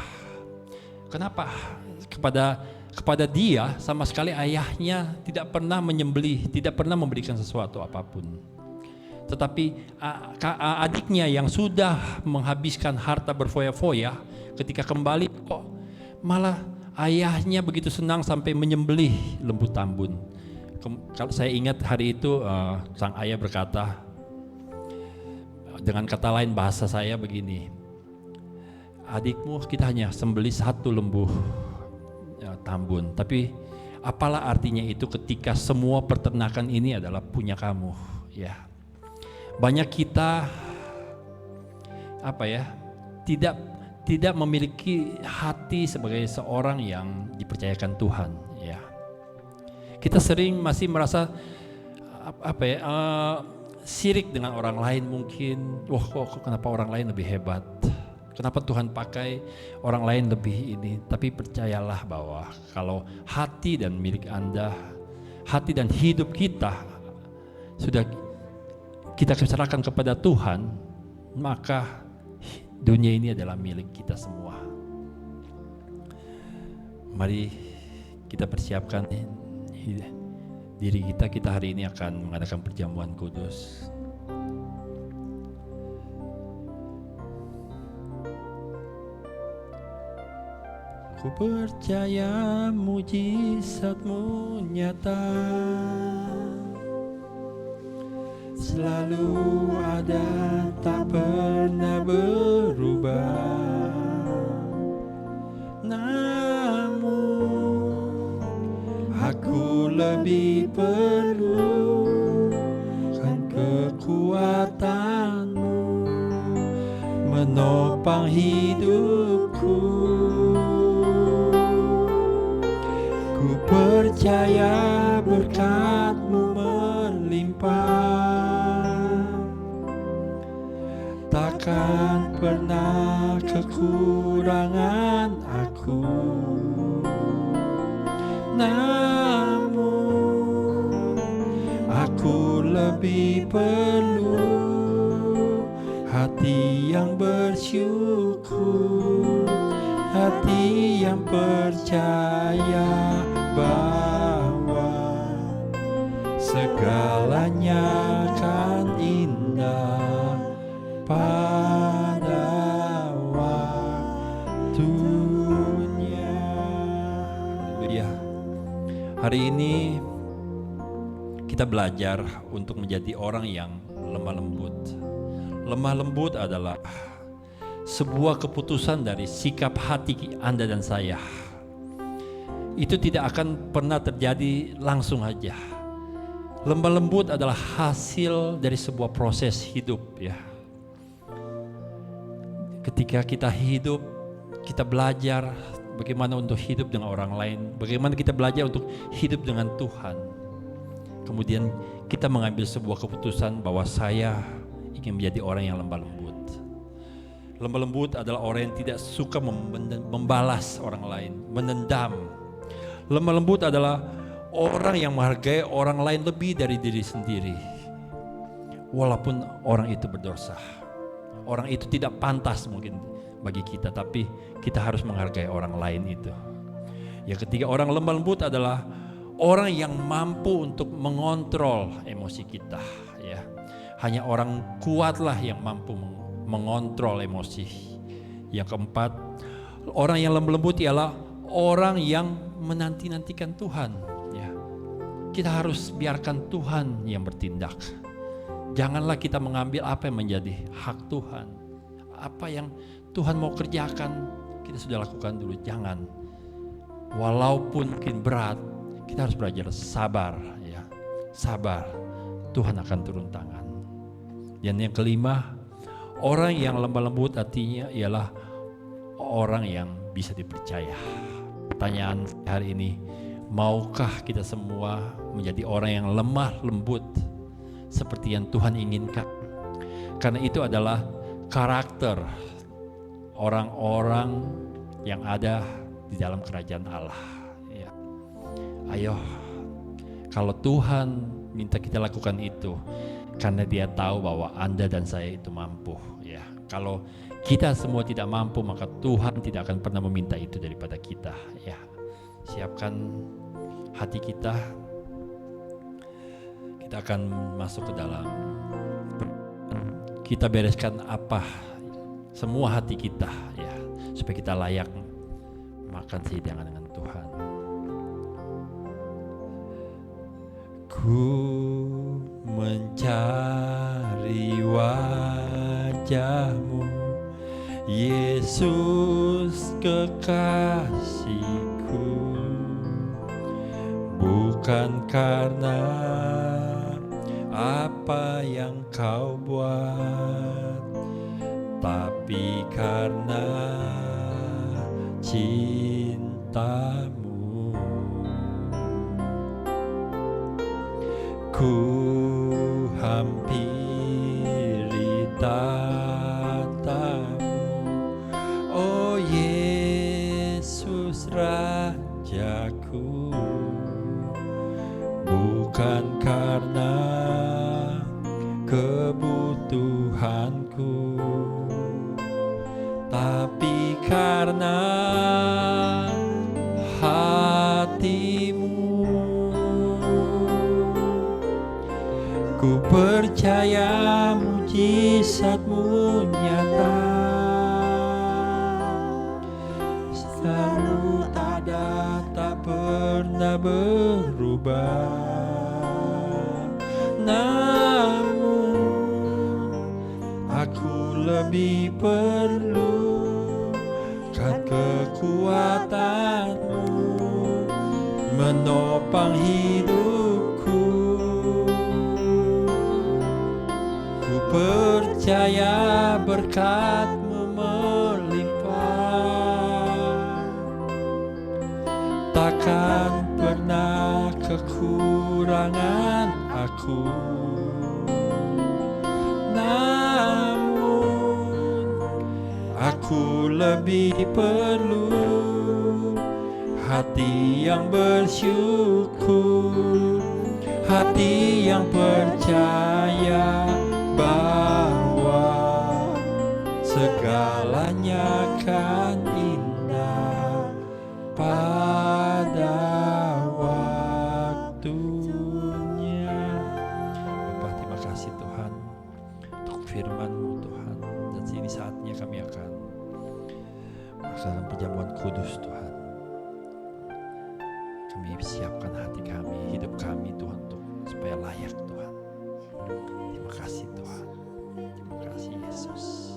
Kenapa? Kepada dia sama sekali ayahnya tidak pernah menyembelih, tidak pernah memberikan sesuatu apapun. Tetapi adiknya yang sudah menghabiskan harta berfoya-foya ketika kembali kok malah ayahnya begitu senang sampai menyembelih lembu tambun. Kalau saya ingat hari itu sang ayah berkata dengan kata lain bahasa saya begini, adikmu kita hanya sembelih satu lembu tambun, tapi apalah artinya itu ketika semua peternakan ini adalah punya kamu, ya. Banyak kita tidak tidak memiliki hati sebagai seorang yang dipercayakan Tuhan, ya. Kita sering masih merasa sirik dengan orang lain mungkin. Wah, kok kenapa orang lain lebih hebat? Kenapa Tuhan pakai orang lain lebih ini? Tapi percayalah bahwa kalau hati dan milik Anda, hati dan hidup kita sudah kita serahkan kepada Tuhan, maka dunia ini adalah milik kita semua. Mari kita persiapkan diri kita. Kita hari ini akan mengadakan perjamuan kudus. Ku percaya mujizat-Mu nyata, selalu ada, tak pernah berubah. Namun aku lebih perlukan kekuatan-Mu menopang hidupku. Ku percaya berkat-Mu melimpah, takkan pernah kekurangan aku. Namun aku lebih perlu hati yang bersyukur, hati yang percaya bahwa segalanya akan indah pada waktunya. Haleluya. Hari ini kita belajar untuk menjadi orang yang lemah lembut. Lemah lembut adalah sebuah keputusan dari sikap hati Anda dan saya. Itu tidak akan pernah terjadi langsung aja. Lemah lembut adalah hasil dari sebuah proses hidup, ya. Ketika kita hidup, kita belajar bagaimana untuk hidup dengan orang lain, bagaimana kita belajar untuk hidup dengan Tuhan. Kemudian kita mengambil sebuah keputusan bahwa saya ingin menjadi orang yang lemah lembut. Lemah lembut adalah orang yang tidak suka membalas orang lain, menendam. Lemah lembut adalah orang yang menghargai orang lain lebih dari diri sendiri. Walaupun orang itu berdosa, orang itu tidak pantas mungkin bagi kita, tapi kita harus menghargai orang lain itu. Yang ketiga, orang lemah lembut adalah orang yang mampu untuk mengontrol emosi kita, ya. Hanya orang kuatlah yang mampu mengontrol emosi. Yang keempat, orang yang lemah lembut ialah orang yang menanti-nantikan Tuhan, ya. Kita harus biarkan Tuhan yang bertindak. Janganlah kita mengambil apa yang menjadi hak Tuhan. Apa yang Tuhan mau kerjakan, kita sudah lakukan dulu. Jangan. Walaupun mungkin berat, kita harus belajar sabar, ya. Sabar. Tuhan akan turun tangan. Dan yang kelima, orang yang lemah lembut hatinya ialah orang yang bisa dipercaya. Pertanyaan hari ini, maukah kita semua menjadi orang yang lemah lembut seperti yang Tuhan inginkan? Karena itu adalah karakter orang-orang yang ada di dalam kerajaan Allah, ya. Ayo, kalau Tuhan minta kita lakukan itu, karena Dia tahu bahwa Anda dan saya itu mampu, ya. Kalau kita semua tidak mampu, maka Tuhan tidak akan pernah meminta itu daripada kita, ya. Siapkan hati kita. Kita akan masuk ke dalam. Kita bereskan apa semua hati kita, ya, supaya kita layak makan sehidangan dengan Tuhan. Ku mencari wajah-Mu, Yesus kekasihku, bukan karena apa yang Kau buat, tapi tapi karena cintamu ku hampiri tatamu, oh Yesus Rajaku, bukan karena kebutuhanku, tapi karena hatimu. Ku percaya mujizatmu nyata, selalu ada, tak pernah berubah. Namun aku lebih perlu kan kekuatanmu menopang hidupku. Ku percaya berkat-Mu melimpah, takkan pernah kekurangan aku. Namun aku lebih perlu hati yang bersyukur, hati yang percaya bahwa segalanya akan indah pada waktunya. Bapa, terima kasih Tuhan untuk firman-Mu Tuhan, dan ini saatnya kami akan melaksanakan perjamuan kudus Tuhan. Kami siapkan hati kami, hidup kami Tuhan, untuk supaya layak Tuhan. Terima kasih Tuhan, terima kasih Yesus.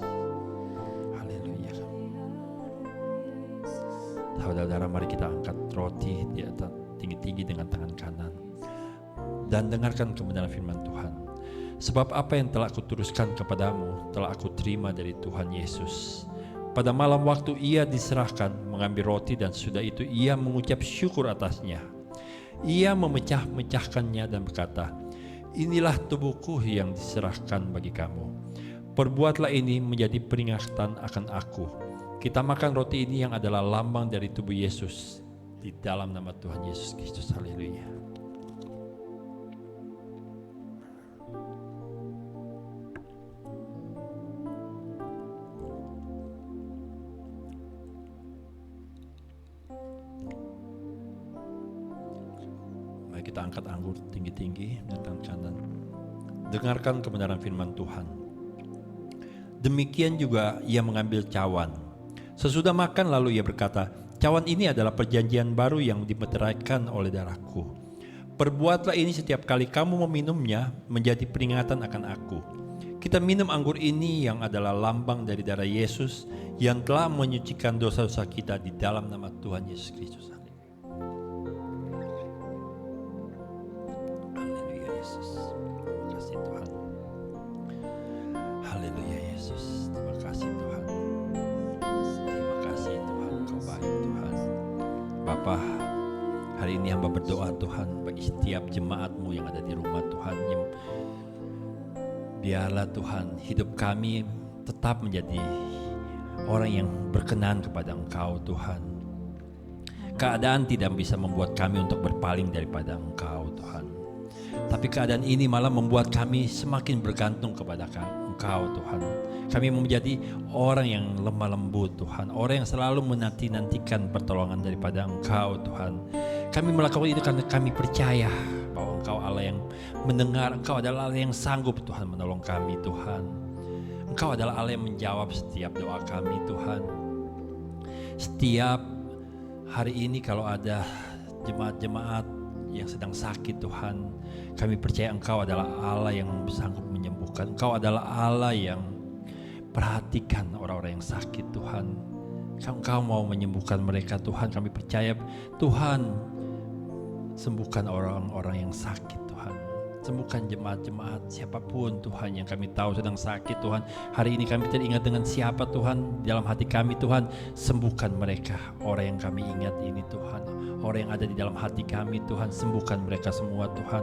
Haleluya. Saudara-saudara, mari kita angkat roti di atas tinggi-tinggi dengan tangan kanan dan dengarkan kebenaran firman Tuhan. Sebab apa yang telah aku teruskan kepadamu telah aku terima dari Tuhan Yesus. Pada malam waktu ia diserahkan, mengambil roti dan sudah itu ia mengucap syukur atasnya. Ia memecah-mecahkannya dan berkata, inilah tubuhku yang diserahkan bagi kamu. Perbuatlah ini menjadi peringatan akan aku. Kita makan roti ini yang adalah lambang dari tubuh Yesus. Di dalam nama Tuhan Yesus Kristus. Haleluya. Mari kita angkat anggur tinggi-tinggi dengan tangan kanan. Dengarkan kebenaran firman Tuhan. Demikian juga ia mengambil cawan. Sesudah makan lalu ia berkata, cawan ini adalah perjanjian baru yang dimeteraikan oleh darahku. Perbuatlah ini setiap kali kamu meminumnya menjadi peringatan akan aku. Kita minum anggur ini yang adalah lambang dari darah Yesus yang telah menyucikan dosa-dosa kita di dalam nama Tuhan Yesus Kristus. Haleluya Yesus. Terima kasih Tuhan. Haleluya Yesus. Terima kasih Tuhan. Terima kasih Tuhan, Kau baik Tuhan. Bapa, hari ini hamba berdoa Tuhan bagi setiap jemaat-Mu yang ada di rumah Tuhan. Biarlah Tuhan hidup kami tetap menjadi orang yang berkenan kepada Engkau Tuhan. Keadaan tidak bisa membuat kami untuk berpaling daripada Engkau Tuhan. Tapi keadaan ini malah membuat kami semakin bergantung kepada Engkau Tuhan. Kami menjadi orang yang lemah lembut Tuhan. Orang yang selalu menanti-nantikan pertolongan daripada Engkau Tuhan. Kami melakukan itu karena kami percaya bahwa Engkau Allah yang mendengar. Engkau adalah Allah yang sanggup Tuhan menolong kami Tuhan. Engkau adalah Allah yang menjawab setiap doa kami Tuhan. Setiap hari ini kalau ada jemaat-jemaat yang sedang sakit Tuhan, kami percaya Engkau adalah Allah yang sanggup menyembuhkan. Engkau adalah Allah yang perhatikan orang-orang yang sakit Tuhan. Engkau mau menyembuhkan mereka Tuhan. Kami percaya Tuhan sembuhkan orang-orang yang sakit Tuhan. Sembuhkan jemaat-jemaat siapapun Tuhan yang kami tahu sedang sakit Tuhan. Hari ini kami teringat dengan siapa Tuhan dalam hati kami Tuhan. Sembuhkan mereka, orang yang kami ingat ini Tuhan. Orang yang ada di dalam hati kami Tuhan, sembuhkan mereka semua Tuhan.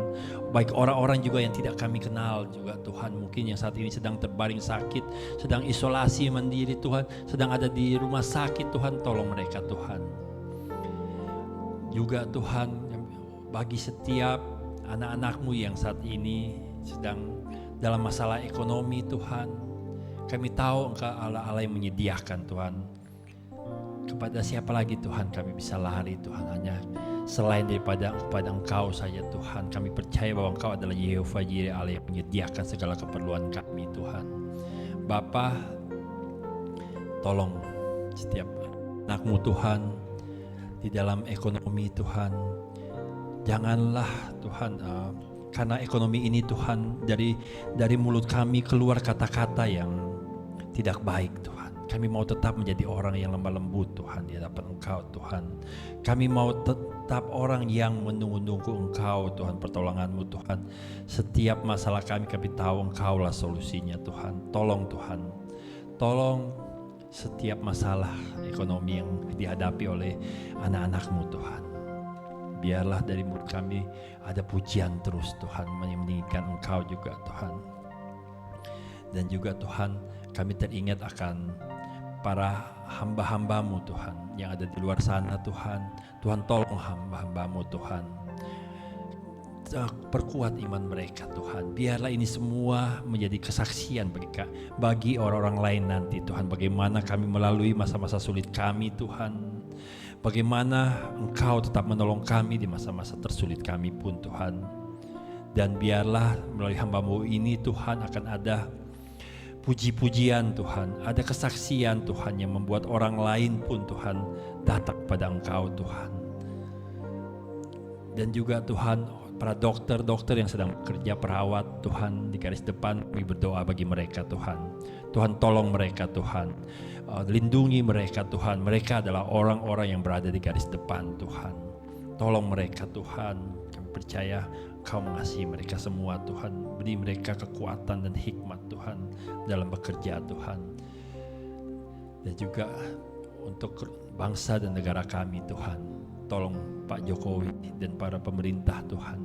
Baik orang-orang juga yang tidak kami kenal juga Tuhan. Mungkin yang saat ini sedang terbaring sakit, sedang isolasi mandiri Tuhan, sedang ada di rumah sakit Tuhan, tolong mereka Tuhan. Juga Tuhan bagi setiap anak-anak-Mu yang saat ini sedang dalam masalah ekonomi Tuhan, kami tahu Engkau Allah yang menyediakan Tuhan. Kepada siapa lagi Tuhan kami bisa lari Tuhan, hanya selain daripada kepada Engkau saja Tuhan. Kami percaya bahwa Engkau adalah Yehova Jireh, Allah yang menyediakan segala keperluan kami Tuhan. Bapa, tolong setiap anak-Mu Tuhan di dalam ekonomi Tuhan. Janganlah Tuhan karena ekonomi ini Tuhan, dari mulut kami keluar kata-kata yang tidak baik Tuhan. Kami mau tetap menjadi orang yang lemah lembut Tuhan di hadapan Engkau Tuhan. Kami mau tetap orang yang menunggu Engkau Tuhan, pertolongan-Mu Tuhan. Setiap masalah kami tahu Engkaulah solusinya Tuhan. Tolong Tuhan, tolong setiap masalah ekonomi yang dihadapi oleh anak-anak-Mu Tuhan. Biarlah dari mulut kami ada pujian terus Tuhan, meninggikan Engkau juga Tuhan. Dan juga Tuhan, kami teringat akan para hamba-hamba-Mu Tuhan yang ada di luar sana Tuhan. Tuhan tolong hamba-hamba-Mu Tuhan. Perkuat iman mereka Tuhan. Biarlah ini semua menjadi kesaksian bagi orang-orang lain nanti Tuhan. Bagaimana kami melalui masa-masa sulit kami Tuhan. Bagaimana Engkau tetap menolong kami di masa-masa tersulit kami pun Tuhan. Dan biarlah melalui hamba-Mu ini Tuhan akan ada puji-pujian Tuhan, ada kesaksian Tuhan yang membuat orang lain pun Tuhan datang kepada Engkau Tuhan. Dan juga Tuhan, para dokter-dokter yang sedang bekerja, perawat Tuhan di garis depan, kami berdoa bagi mereka Tuhan. Tuhan tolong mereka Tuhan, lindungi mereka Tuhan. Mereka adalah orang-orang yang berada di garis depan Tuhan. Tolong mereka Tuhan. Kami percaya Kau mengasihi mereka semua Tuhan. Beri mereka kekuatan dan hikmat Tuhan dalam bekerja Tuhan. Dan juga untuk bangsa dan negara kami Tuhan. Tolong Pak Jokowi dan para pemerintah Tuhan.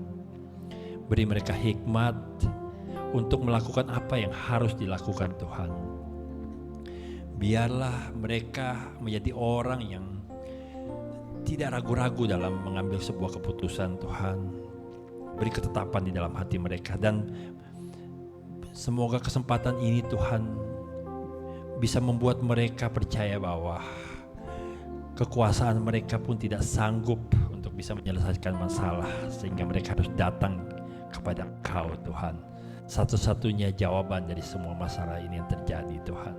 Beri mereka hikmat untuk melakukan apa yang harus dilakukan Tuhan. Biarlah mereka menjadi orang yang tidak ragu-ragu dalam mengambil sebuah keputusan Tuhan. Beri ketetapan di dalam hati mereka, dan semoga kesempatan ini Tuhan bisa membuat mereka percaya bahwa kekuasaan mereka pun tidak sanggup untuk bisa menyelesaikan masalah, sehingga mereka harus datang kepada Engkau Tuhan. Satu-satunya jawaban dari semua masalah ini yang terjadi Tuhan.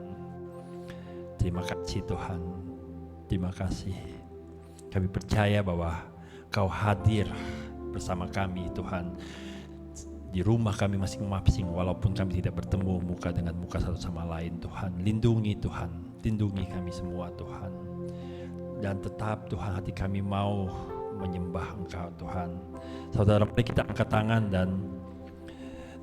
Terima kasih Tuhan. Terima kasih. Kami percaya bahwa Kau hadir bersama kami Tuhan. Di rumah kami masing-masing, walaupun kami tidak bertemu muka dengan muka satu sama lain Tuhan. Lindungi Tuhan. Lindungi kami semua Tuhan. Dan tetap Tuhan, hati kami mau menyembah Engkau Tuhan. Saudara, mari kita angkat tangan dan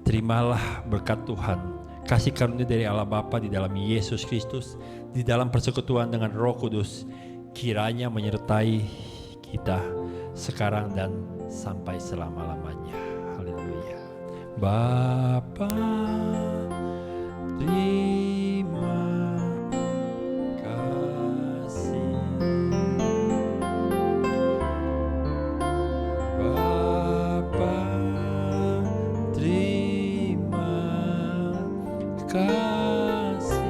terimalah berkat Tuhan, kasih karunia dari Allah Bapa di dalam Yesus Kristus, di dalam persekutuan dengan Roh Kudus, kiranya menyertai kita sekarang dan sampai selama-lamanya. Haleluya. Bapa, terima kasih. Bapa, terima kasih.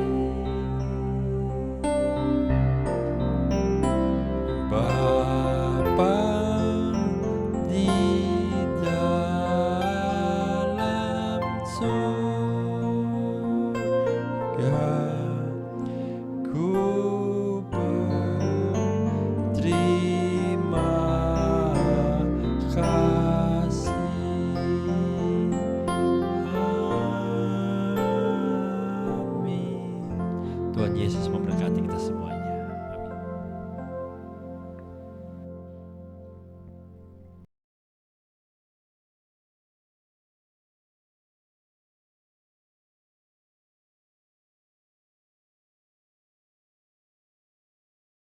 Bapa di dalam surga, ku berterima kasih. Amin. Tuhan Yesus memberkati kita semua.